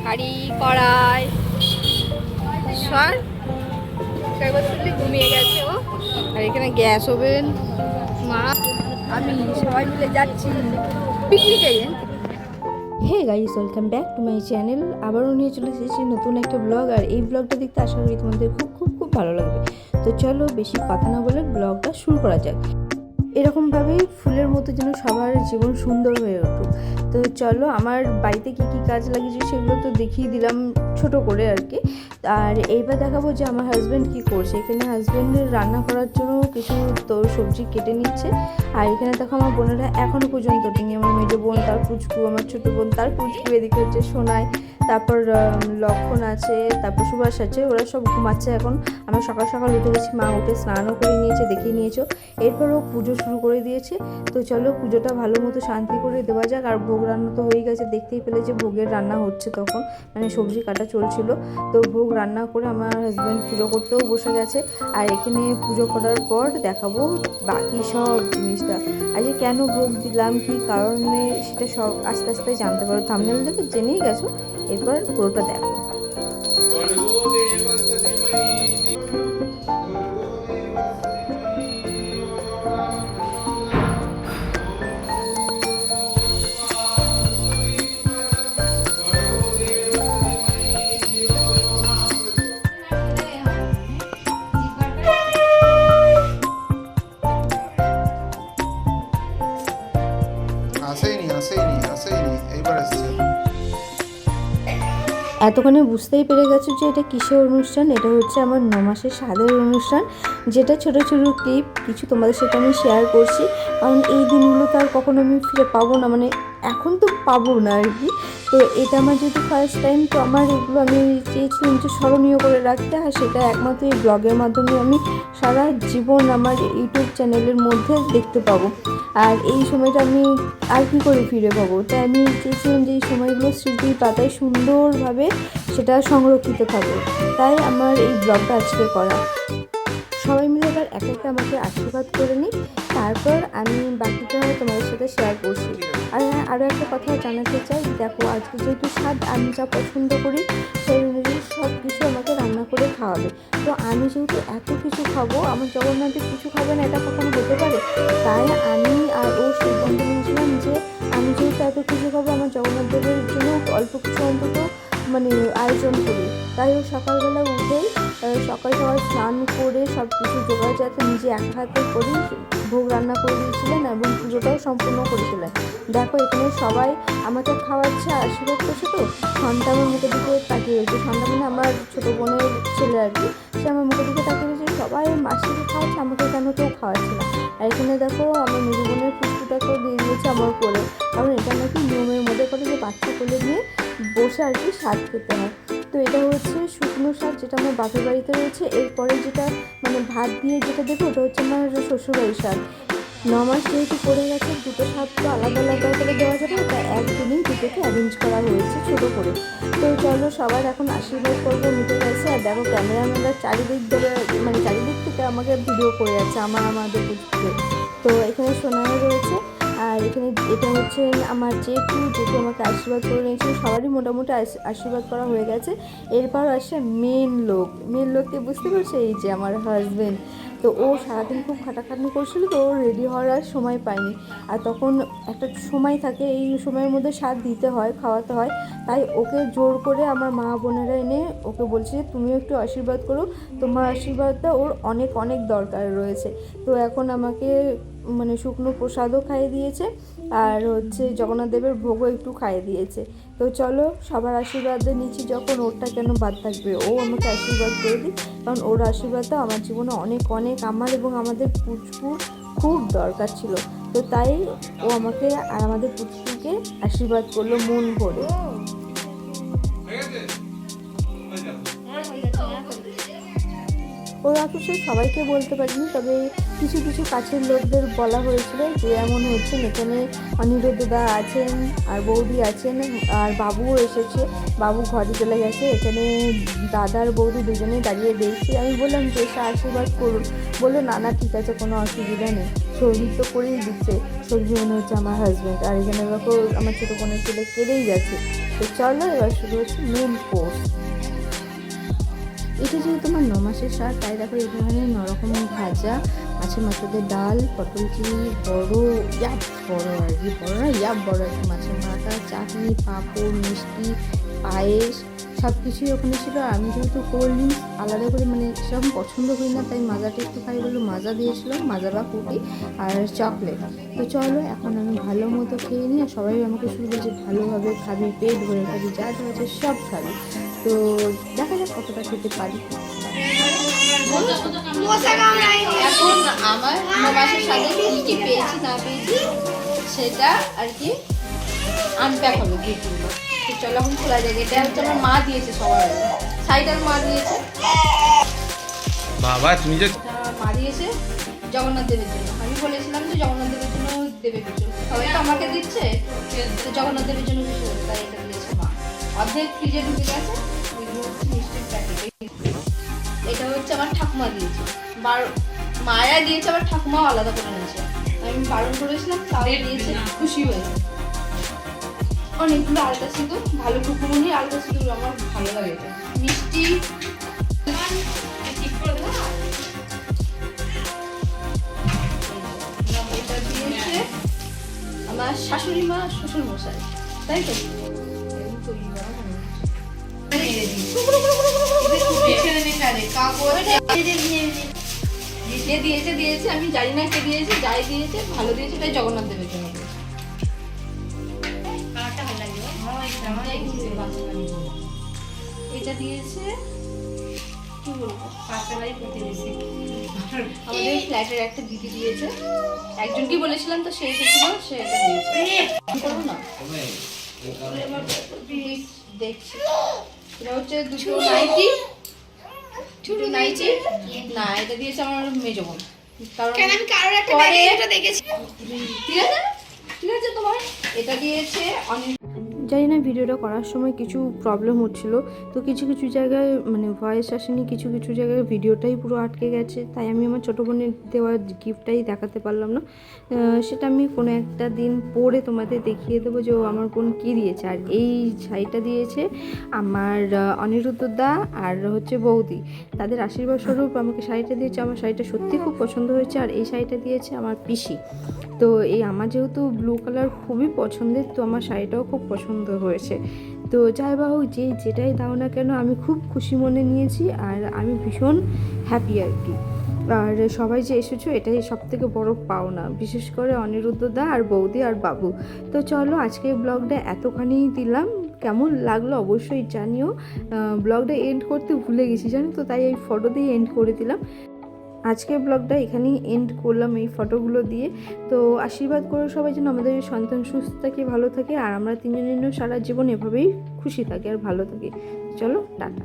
হাঁড়ি কড়াই সর ঘুমিয়ে গেছে ও। আর এখানে গ্যাস ওভেন, মা আমি সবাই মিলে যাচ্ছি পিকনিকে। Hey guys, welcome back to my channel. আবারও নিয়ে চলে এসেছি নতুন একটা ব্লগ। আর এই ব্লগটা দেখতে আশা করি তোমাদের খুব খুব খুব ভালো লাগবে। তো চলো বেশি কথা না বলে ব্লগটা শুরু করা যাক। এরকমভাবেই ফুলের মতো যেন সবার জীবন সুন্দর হয়ে উঠুক। তো চলো, আমার বাড়িতে কি কি কাজ লাগিয়েছে সেগুলো তো দেখিয়ে দিলাম ছোট করে আর কি। আর এইবার দেখাবো যে আমার হাজব্যান্ড কি করছে। এখানে হাজব্যান্ডের রান্না করার জন্য কিছু তো সবজি কেটে নিচ্ছে। আর এখানে দেখো আমার বোনেরা এখনও পর্যন্ত ওঠেনি। আমার মেজো বোন, তার পুচকু, আমার ছোটো বোন, তার পুচকু, এদিকে হচ্ছে সোনাই, তারপর লক্ষণ আছে, তারপর সুভাষ আছে। ওরা সব ঘুমাচ্ছে এখন। আমরা সকাল সকাল উঠে গেছি, মা উঠে স্নানও করে নিয়েছে, দেখিয়ে নিয়েছো। এরপরও পুজো শুরু করে দিয়েছে। তো চলো পুজোটা ভালো মতো শান্তি করে দেওয়া যাক। আর ভোগ রান্না তো হয়ে গেছে, দেখতেই পেলে যে ভোগের রান্না হচ্ছে তখন, মানে সবজি কাটা চলছিল। তো ভোগ রান্না করে আমার হাজব্যান্ড পুজো করতেও বসে গেছে। আর এখানে পুজো করার পর দেখাবো বাকি সব জিনিসটা। আজকে কেন ভোগ দিলাম, কী কারণে, সেটা সব আস্তে আস্তে জানতে পারো। থাম্বনেল দেখে জেনেই গেছো, এরপর পুরোটা দেখো। আসেইনি এইবার আসছে। এতক্ষণে বুঝতেই পেরে গেছো যে এটা কিসের অনুষ্ঠান। এটা হচ্ছে আমার 9 মাসের স্বাদের অনুষ্ঠান, যেটা ছোটো ছোটো ক্লিপ কিছু তোমাদের সাথে আমি শেয়ার করছি। কারণ এই দিনগুলো তো আর কখনো আমি ফিরে পাবো না, মানে এখন তো পাবো না আর কি। তো এটা আমার যেহেতু ফার্স্ট টাইম, তো আমার এগুলো আমি চেয়েছিলাম যে স্মরণীয় করে রাখতে। আর সেটা একমাত্র এই ব্লগের মাধ্যমে আমি সারা জীবন আমার ইউটিউব চ্যানেলের মধ্যে দেখতে পাবো। আর এই সময়টা আমি আর কি করে ফিরে পাবো, তাই আমি চেয়েছিলাম যে এই সময়গুলো স্মৃতির পাতায় সুন্দরভাবে সেটা সংরক্ষিত থাকবে। তাই আমার এই ব্লগটা আজকে করা। সবাই মিলে এবার এক একটা আমাকে আশীর্বাদ করে নিই, তারপর আমি বাকিটা তোমাদের সাথে শেয়ার করছি। আর হ্যাঁ, আরও একটা কথা জানাতে চাই, দেখো আজকে যেহেতু স্বাদ, আমি যা পছন্দ করি সেই অনুযায়ী সব কিছু আমাকে রান্না করে খাওয়াবে। তো আমি যেহেতু এত কিছু খাবো, আমার জগন্নাথের কিছু খাবে না, এটা কখনো হতে পারে? তাই আমি আর ও সিদ্ধান্ত নিয়েছিলাম যে আমি যেহেতু এত কিছু খাবো, আমার জগন্নাথ দেবের জন্য অল্প কিছু অন্তত মানে আয়োজন করি। তাই ও সকালবেলা উঠেই সকাল সকাল স্নান করে সব কিছু জোগাড় যাতে নিজে এক হাতে করি ভোগ রান্না করে দিয়েছিলেন এবং পুজোটাও সম্পূর্ণ করেছিলেন। দেখো এখানে সবাই আমাকে খাওয়াচ্ছে, আশীর্বাদ করছে। তো সন্ধ্যা আমার মুখের দিকে তাকিয়ে রয়েছে, সন্ধ্যা মানে আমার ছোটো বোনের ছেলে আর কি, সে আমার মুখের দিকে তাকিয়ে রয়েছে। সবাই মাসিকে খাওয়াচ্ছে, আমাকে কেন কেউ খাওয়াচ্ছে না। আর এখানে দেখো আমার মেজো বোনের পুষ্টিটাকেও দিয়ে দিয়েছে আমার কোলে। কারণ এটা নাকি নিয়মের মধ্যে করে যে বাচ্চা কোলে নিয়ে বসে আর কি স্বাদ খেতে হয়। তো এটা হচ্ছে শুকনো শাক, যেটা আমার বাপের বাড়িতে রয়েছে। এরপরে যেটা মানে ভাত দিয়ে যেটা দেবো, ওটা হচ্ছে আমার শ্বশুরবাড়ির শাক। 9 মাস যেহেতু পড়ে গেছে, দুটো শাক তো আলাদা আলাদা করে দেওয়া যাবে, তাই একদিনই দুটোকে অ্যারেঞ্জ করা হয়েছে ছোটো করে। তো চলো সবার এখন আশীর্বাদ করবো, মিটে গেছে। আর দেখো ক্যামেরাম্যানরা চারিদিক ধরে মানে চারিদিক থেকে আমাকে ভিডিও করে যাচ্ছে আমাদের পুজোতে। তো এখানে সোনাও রয়েছে। আর এখানে এটা হচ্ছে আমার যেটু আমাকে আশীর্বাদ করে নিয়েছিল। সবারই মোটামুটি আশীর্বাদ করা হয়ে গেছে। এরপর আসে মেন লোককে বুঝতে পারছো, এই যে আমার হাজব্যান্ড। তো ও সারাদিন খুব খাটাখাটনি করছিল, তো ও রেডি হওয়ার আর সময় পায়নি। আর তখন একটা সময় থাকে, এই সময়ের মধ্যে স্বাদ দিতে হয়, খাওয়াতে হয়। তাই ওকে জোর করে আমার মা বোনেরা এনে ওকে বলছে যে তুমিও একটু আশীর্বাদ করো, তোমার আশীর্বাদটা ওর অনেক অনেক দরকার রয়েছে। তো এখন আমাকে মানে শুকনো প্রসাদও খাইয়ে দিয়েছে, আর হচ্ছে জগন্নাথ দেবের ভোগও একটু খাইয়ে দিয়েছে। তো চলো সবার আশীর্বাদ নিচ্ছি যখন, ওরটা কেন বাদ থাকবে, ও আমাকে আশীর্বাদ করে দিই। কারণ ওর আশীর্বাদটা আমার জীবনে অনেক অনেক আমার এবং আমাদের পুচকুর খুব দরকার ছিল। তো তাই ও আমাকে আর আমাদের পুচকুকে আশীর্বাদ করলো মন ভরে। ওরা তো সে সবাইকে বলতে পারিনি, তবে কিছু কিছু কাছের লোকদের বলা হয়েছিল যে এমন হচ্ছে। এখানে অনিরুদ্ধদা আছেন, আর বৌদি আছেন, আর বাবুও এসেছে। বাবু ঘরে চলে গেছে। এখানে দাদার বৌদি দুজনেই দাঁড়িয়ে দেখছি। আমি বললাম যে এসে আশীর্বাদ করুন। বললো না না ঠিক আছে, কোনো অসুবিধা নেই, সৌভিক তো করেই দিচ্ছে। সৌভিক মনে হচ্ছে আমার হাজব্যান্ড। আর এখানে দেখো আমার ছোটো বোনের ছেলে কেঁদেই যাচ্ছে। তো চলো এবার শুরু হচ্ছে মেন কোর্স। এটা যেহেতু আমার 9 মাসের স্বাদ, তাই দেখো এখানে 9 রকমের ভাজা, মাছের মাথাতে ডাল, পটল চিংড়ি বড় ইয়াপ বড় আর কি, বড় না ইয়াপ বড় আর কি, মাছের মাথা, চাটনি, পাঁপড়, মিষ্টি, পায়েস সব কিছুই ওখানে ছিল। আর আমি যেহেতু কোল্ড ড্রিঙ্কস আলাদা করে মানে সেরকম পছন্দ করি না, তাই মাজাটা একটু খাই বলে মাজা দিয়েছিল, মাজা বা কুটি আর চকলেট। তো চলো এখন আমি ভালো মতো খেয়ে নিই। আর সবাই আমাকে শুরু করছে ভালোভাবে খাবি, পেট ভরে খাবি, যা যা আছে সব খাবি। তো দেখা যাক কতটা খেতে পারি। এখন আমার 9 মাসের সাথে কি কি পেয়েছি না পেয়েছি সেটা আর কি আনপ্যাক হবে গিফটগুলো। তো চলো এখন খোলা যাক। এটা হচ্ছে আমার মা দিয়েছে সবার আগে, সাইডার মা দিয়েছে, বাবা তুমি যে এটা মা দিয়েছে জগন্নাথ দেবের জন্য। আমি বলেছিলাম যে জগন্নাথ দেবের জন্য দেবে কিছু, সবাই তো আমাকে দিচ্ছে, তো জগন্নাথ দেবের জন্য কিছু দেবে, তাই এটা দিয়েছে মা। অর্ধেক ফ্রিজে ঢুকে গেছে, এগুলো হচ্ছে মিষ্টির প্যাকেট। এটা হচ্ছে আমার ঠাকুমা দিয়েছে, মায়া দিয়েছে, আবার ঠাকুমাও আলাদা করে নিয়েছে। আমি বারণ করেছিলাম, তাও দিয়েছে, খুশি হয়েছে। অনেকগুলো আলতা সিঁদুর, ভালো টুকুমনি আলতা সিঁদুর, আমার ভালো লাগে এটা। মিষ্টি এটা দিয়েছে আমার শাশুড়ি মা, শ্বশুর মশাই, তাই তো দিয়েছে। আমি জানি না কে দিয়েছে, যাই দিয়েছে ভালো দিয়েছে, তাই জগন্নাথ দেবের জন্য দিয়েছে। এটা দিয়েছে কি বলবো, আমাদের ফ্ল্যাটের একটা দিদি দিয়েছে, একজনকে বলেছিলাম তো সে এসেছিল, সে এটা দিয়েছে। করবো না দেখছি। এটা হচ্ছে দুটো নাইটি, না এটা দিয়েছে আমার মেজো বোন, কারণ আমি কারোর একটা ব্যাগে এটা দেখেছি। ঠিক আছে ঠিক আছে, তোমার এটা দিয়েছে অনেক। জানি না ভিডিওটা করার সময় কিছু প্রবলেম হচ্ছিল, তো কিছু কিছু জায়গায় মানে ভয়েস আসেনি, কিছু কিছু জায়গায় ভিডিওটাই পুরো আটকে গেছে, তাই আমি আমার ছোটো বোনের দেওয়া গিফটটাই দেখাতে পারলাম না। সেটা আমি কোনো একটা দিন পরে তোমাদের দেখিয়ে দেবো যে ও আমার বোন কী দিয়েছে। আর এই শাড়িটা দিয়েছে আমার অনিরুদ্ধদা আর হচ্ছে বৌদি, তাদের আশীর্বাদ স্বরূপ আমাকে শাড়িটা দিয়েছে। আমার শাড়িটা সত্যি খুব পছন্দ হয়েছে। আর এই শাড়িটা দিয়েছে আমার পিসি। তো এই আমার যেহেতু ব্লু কালার খুবই পছন্দের, তো আমার শাড়িটাও খুব পছন্দ হয়েছে। তো যাই বা হোক, যেটাই দাও না কেন আমি খুব খুশি মনে নিয়েছি, আর আমি ভীষণ হ্যাপি আর কি। আর সবাই যে এসেছো এটাই সবথেকে বড় পাওনা, বিশেষ করে অনিরুদ্ধদা আর বৌদি আর বাবু। তো চলো আজকের ব্লগটা এতখানিই দিলাম, কেমন লাগলো অবশ্যই জানিও। ব্লগটা এন্ড করতে ভুলে গেছি জানো তো, তাই এই ফটো দিয়ে এন্ড করে দিলাম। আজকের ব্লগটা এখানেই এন্ড করলাম এই ফটোগুলো দিয়ে। তো আশীর্বাদ করো সবাই যেন আমাদের সন্তান সুস্থ থাকে, ভালো থাকে, আর আমরা তিনজনের সারা জীবন এভাবেই খুশি থাকি আর ভালো থাকি। চলো টাটা।